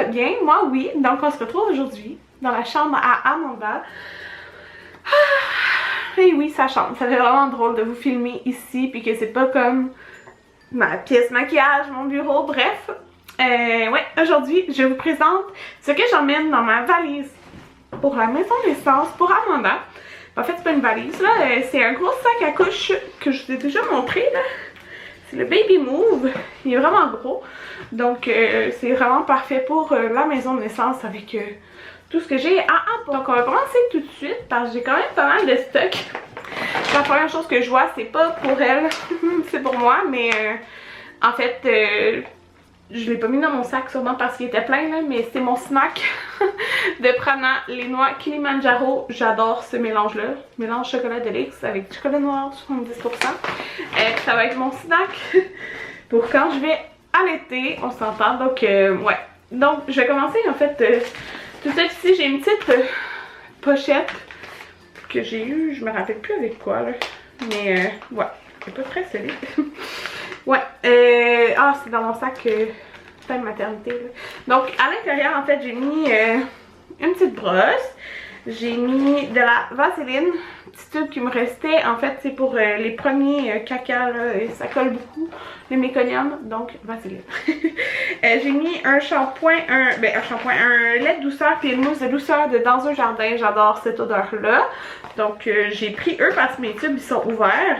bien? Moi, oui. Donc, on se retrouve aujourd'hui dans la chambre à Amanda. Et oui, ça change. Ça fait vraiment drôle de vous filmer ici, puis que c'est pas comme ma pièce maquillage, mon bureau, bref. Ouais, aujourd'hui, je vous présente ce que j'emmène dans ma valise pour la maison d'essence pour Amanda. En fait, c'est pas une valise, là. C'est un gros sac à couche que je vous ai déjà montré, là. C'est le Baby Move. Il est vraiment gros. Donc, c'est vraiment parfait pour la maison de naissance avec tout ce que j'ai à apporter. Donc, on va commencer tout de suite parce que j'ai quand même pas mal de stock. La première chose que je vois, c'est pas pour elle, c'est pour moi, mais en fait, je l'ai pas mis dans mon sac sûrement parce qu'il était plein, là, mais c'est mon snack de Prana, les noix Kilimanjaro. J'adore ce mélange-là. Mélange chocolat Delix avec du chocolat noir, 70%. Ça va être mon snack pour quand je vais allaiter, on s'entend. Donc, ouais. Donc, je vais commencer en fait. Tout ça ici, j'ai une petite pochette que j'ai eue, je me rappelle plus avec quoi, là. Mais, ouais, c'est pas très solide. Ouais, ah, c'est dans mon sac de maternité, là. Donc, à l'intérieur, en fait, j'ai mis une petite brosse. J'ai mis de la vaseline, petit tube qui me restait. En fait, c'est pour les premiers caca, là, et ça colle beaucoup, le méconium, donc vaseline. J'ai mis un shampoing, un lait de douceur puis une mousse de douceur de Dans un jardin. J'adore cette odeur-là. Donc, j'ai pris eux parce que mes tubes, ils sont ouverts.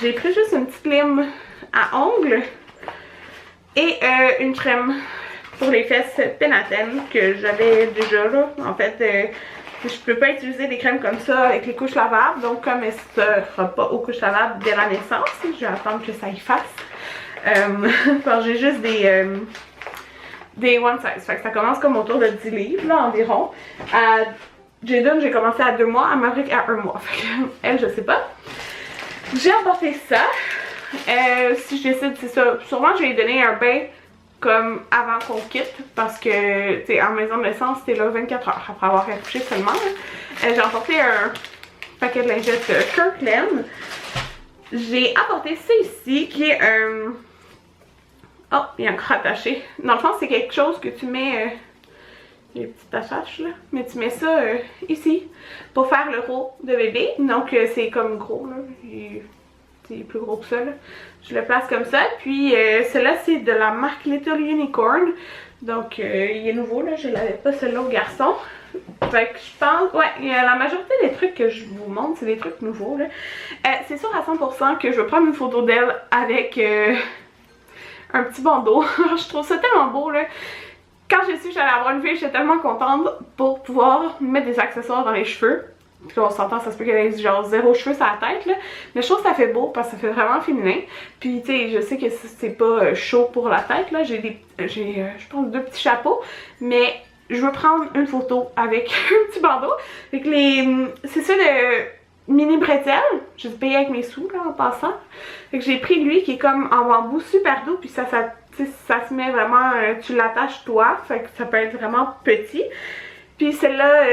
J'ai pris juste une petite lime à ongles et une crème pour les fesses Pénatène que j'avais déjà là. En fait, je peux pas utiliser des crèmes comme ça avec les couches lavables, donc comme elle ne sera pas aux couches lavables dès la naissance, je vais attendre que ça y fasse. Parce que j'ai juste des one size, fait que ça commence comme autour de 10 livres là, environ. À Jayden, j'ai commencé à 2 mois, à Maverick à 1 mois, fait que elle, je sais pas. J'ai emporté ça. Si je décide, c'est ça, sûrement je vais lui donner un bain comme avant qu'on quitte parce que, tu sais, en maison de naissance, c'était là 24 heures après avoir accouché seulement. J'ai emporté un paquet de lingettes Kirkland. J'ai apporté ça ici qui est un... Oh, il est encore attaché. Dans le fond, c'est quelque chose que tu mets... Il y a des petites attaches là. Mais tu mets ça ici pour faire le roux de bébé. Donc, c'est comme gros là. C'est plus gros que ça là. Je le place comme ça. Puis celui-là c'est de la marque Little Unicorn. Donc il est nouveau là. Je l'avais pas celui-là au garçon. Fait que je pense, ouais, la majorité des trucs que je vous montre, c'est des trucs nouveaux là. C'est sûr à 100% que je vais prendre une photo d'elle avec un petit bandeau. Je trouve ça tellement beau là. Quand j'ai su que j'allais avoir une fille, j'étais tellement contente pour pouvoir mettre des accessoires dans les cheveux. On s'entend, ça se peut qu'elle ait genre 0 cheveux sur la tête là. Mais je trouve que ça fait beau parce que ça fait vraiment féminin. Puis tu sais, je sais que c'est pas chaud pour la tête là. J'ai je pense 2 petits chapeaux. Mais je veux prendre une photo avec un petit bandeau. Fait que c'est ça de mini bretelles. Je vais payer avec mes sous là en passant. Fait que j'ai pris lui qui est comme en bambou super doux. Puis ça se met vraiment, tu l'attaches toi. Fait que ça peut être vraiment petit. Puis celle-là,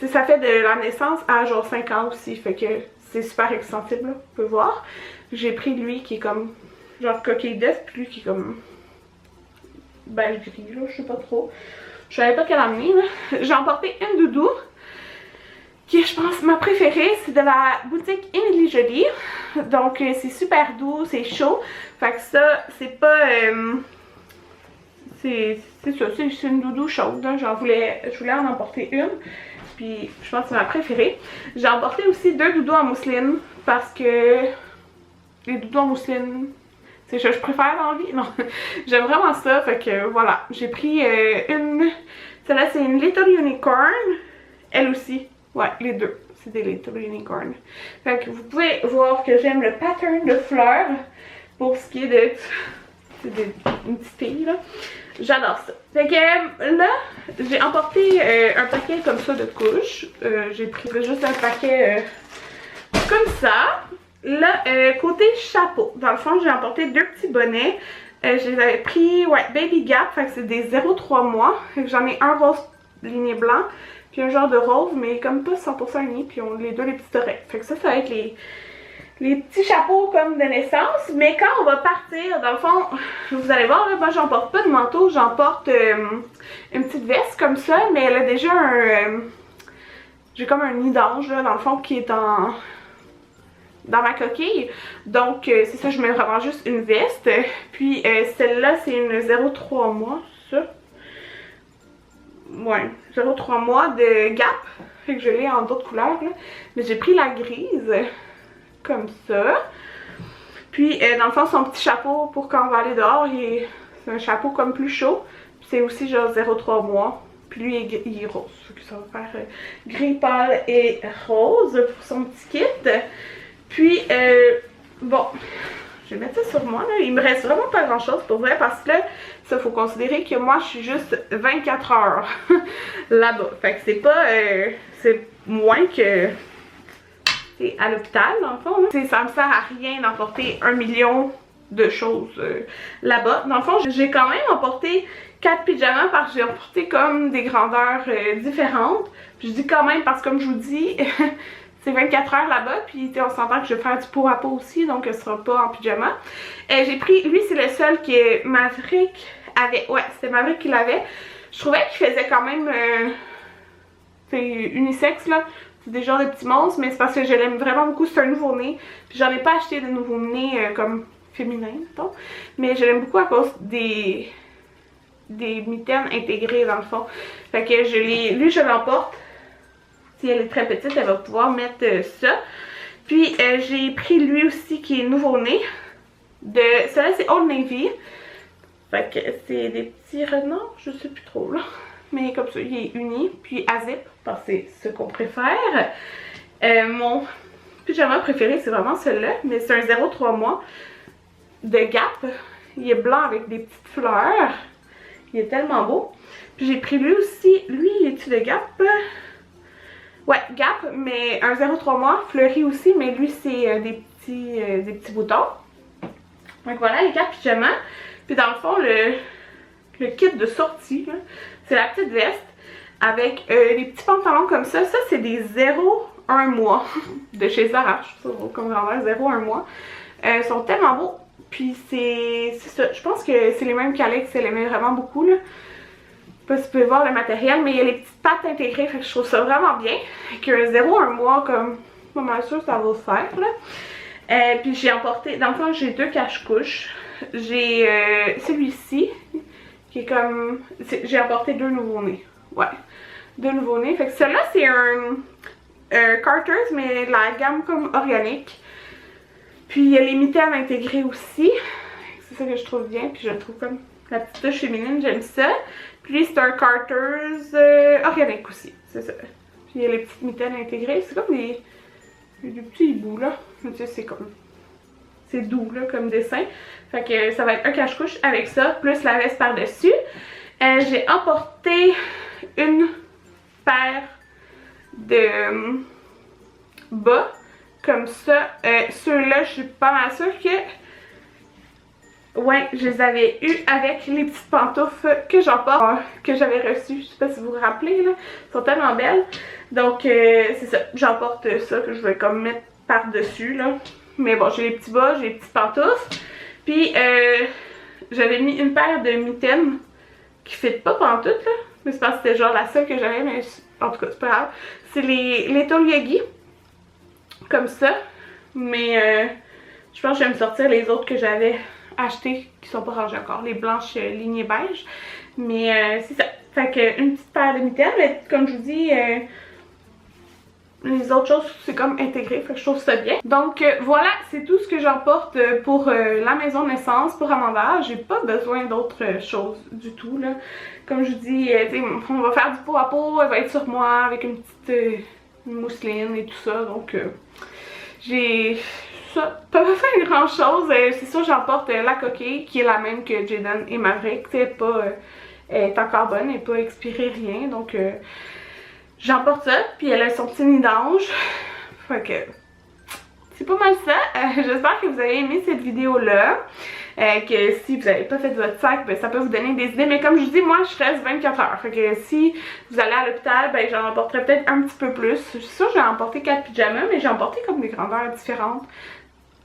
ça fait de la naissance à genre 5 ans aussi, fait que c'est super extensible, là, vous pouvez voir. J'ai pris lui qui est comme genre coquille d'œuf, puis lui qui est comme beige gris, là, je sais pas trop. Je savais pas quelle amener, là. J'ai emporté une doudou, qui est, je pense, ma préférée, c'est de la boutique Émilie Jolie. Donc c'est super doux, c'est chaud, fait que ça, c'est pas... c'est ça, c'est une doudou chaude, là. Je voulais en emporter une, puis je pense que c'est ma préférée. J'ai emporté aussi 2 doudous en mousseline, parce que les doudous en mousseline, c'est ce que je préfère dans la vie. Non, j'aime vraiment ça, fait que voilà. J'ai pris une, celle-là c'est une Little Unicorn, elle aussi, ouais, les deux, c'est des Little Unicorn. Fait que vous pouvez voir que j'aime le pattern de fleurs, pour ce qui est de... c'est une petite fille là. J'adore ça. Fait que là, j'ai emporté un paquet comme ça de couches. J'ai pris juste un paquet comme ça. Là, côté chapeau, dans le fond, j'ai emporté 2 petits bonnets. Je les avais pris, ouais, Baby Gap, fait que c'est des 0,3 mois. Fait que j'en ai un rose ligné blanc, puis un genre de rose, mais comme pas 100% uni, puis on les deux les petites oreilles. Fait que ça va être les petits chapeaux comme de naissance. Mais quand on va partir, dans le fond, vous allez voir, là, moi j'en porte pas de manteau, j'en porte une petite veste comme ça, mais elle a déjà un... j'ai comme un nid d'ange là, dans le fond, qui est dans ma coquille. Donc c'est ça, je mets vraiment juste une veste. Puis celle-là, c'est une 0,3 mois, ça. Ouais, 0,3 mois de Gap. Fait que je l'ai en d'autres couleurs, là. Mais j'ai pris la grise, comme ça. Puis dans le fond, son petit chapeau pour quand on va aller dehors, c'est un chapeau comme plus chaud. C'est aussi genre 0,3 mois. Puis lui, il est rose. Fait que ça va faire gris pâle et rose pour son petit kit. Puis, bon, je vais mettre ça sur moi, là. Il me reste vraiment pas grand chose pour vrai, parce que là, ça, faut considérer que moi, je suis juste 24 heures là-bas. Fait que c'est pas, c'est moins que à l'hôpital, dans le fond, là. Ça me sert à rien d'emporter 1 million de choses là-bas. Dans le fond, j'ai quand même emporté 4 pyjamas parce que j'ai emporté comme des grandeurs différentes. Puis je dis quand même parce que, comme je vous dis... c'est 24 heures là-bas, puis on s'entend que je vais faire du pot à pot aussi, donc ce sera pas en pyjama. J'ai pris, lui c'est le seul que Maverick avait, ouais c'était Maverick qui l'avait. Je trouvais qu'il faisait quand même, c'est unisexe là, c'est des genres de petits monstres, mais c'est parce que je l'aime vraiment beaucoup, c'est un nouveau-né. Puis j'en ai pas acheté de nouveau-né comme féminin, mettons, mais je l'aime beaucoup à cause des mitaines intégrées dans le fond. Fait que lui je l'emporte. Si elle est très petite, elle va pouvoir mettre ça. Puis j'ai pris lui aussi qui est nouveau-né. Celui-là c'est Old Navy. Fait que c'est des petits renards, je sais plus trop là. Mais comme ça, il est uni. Puis à zip, parce que c'est ce qu'on préfère. Mon pyjama préféré c'est vraiment celui-là. Mais c'est un 0,3 mois de Gap. Il est blanc avec des petites fleurs. Il est tellement beau. Puis j'ai pris lui aussi. Lui, il est-tu de Gap? Ouais, Gap, mais un 0,3 mois, fleuri aussi, mais lui c'est des petits boutons. Donc voilà les 4 pyjamas. Puis dans le fond, le kit de sortie, c'est la petite veste avec les petits pantalons comme ça. Ça c'est des 0,1 mois de chez Zara. Je trouve ça beau comme grandeur, 0,1 mois. Ils sont tellement beaux. Puis c'est ça, je pense que c'est les mêmes qu'Alex, elle aimait vraiment beaucoup là. Je sais pas si vous pouvez voir le matériel, mais il y a les petites pattes intégrées, fait que je trouve ça vraiment bien. Que 0,1 mois, comme, pas mal sûr ça va le faire, là. Puis j'ai emporté, dans le fond, j'ai 2 cache-couches. J'ai celui-ci, qui est comme, j'ai emporté 2 nouveaux-nés. Ouais, 2 nouveaux-nés. Fait que celui-là, c'est un Carter's, mais de la gamme comme organique. Puis il y a les mitaines intégrées aussi. C'est ça que je trouve bien, puis je le trouve comme la petite touche féminine, j'aime ça. Puis c'est un Carter's organique aussi, c'est ça. Puis il y a les petites mitaines intégrées, c'est comme des petits hiboux là. Tu sais, c'est comme, c'est doux là comme dessin. Fait que ça va être un cache-couche avec ça, plus la veste par-dessus. J'ai emporté une paire de bas, comme ça. Ceux-là, je suis pas mal sûre que... ouais, je les avais eu avec les petites pantoufles que j'emporte, que j'avais reçues. Je sais pas si vous vous rappelez, là. Elles sont tellement belles. Donc, c'est ça. J'emporte ça que je vais comme mettre par-dessus, là. Mais bon, j'ai les petits bas, j'ai les petites pantoufles. Puis, j'avais mis une paire de mitaines qui ne fit pas pantoute, là. Mais c'est parce que c'était genre la seule que j'avais, mais en tout cas, c'est pas grave. C'est les Little Yagi. Comme ça. Mais, je pense que je vais me sortir les autres que j'avais acheter qui sont pas rangées encore, les blanches lignées beige, mais c'est ça, fait que une petite paire de mitaines, mais comme je vous dis, les autres choses c'est comme intégré, fait que je trouve ça bien. Donc voilà, c'est tout ce que j'emporte pour la maison de naissance pour Amanda. J'ai pas besoin d'autres choses du tout là. Comme je vous dis, on va faire du pot à pot, elle va être sur moi avec une petite mousseline et tout ça, donc j'ai ça, pas fait grand chose. C'est sûr, j'emporte la coquille qui est la même que Jaden et Maverick. Elle est encore bonne, elle n'est pas expirée, rien. Donc j'emporte ça. Puis elle a son petit nid d'ange. Fait que c'est pas mal ça. J'espère que vous avez aimé cette vidéo-là. Que si vous n'avez pas fait votre sac, ben, ça peut vous donner des idées. Mais comme je vous dis, moi je reste 24 heures. Fait que si vous allez à l'hôpital, ben j'en emporterai peut-être un petit peu plus. Je suis sûre que j'ai emporté 4 pyjamas, mais j'ai emporté comme des grandeurs différentes.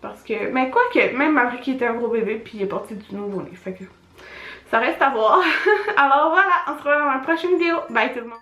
Parce que, mais quoi que, même Maverick était un gros bébé, puis il est parti du nouveau-né, fait que ça reste à voir. Alors voilà, on se revoit dans la prochaine vidéo. Bye tout le monde!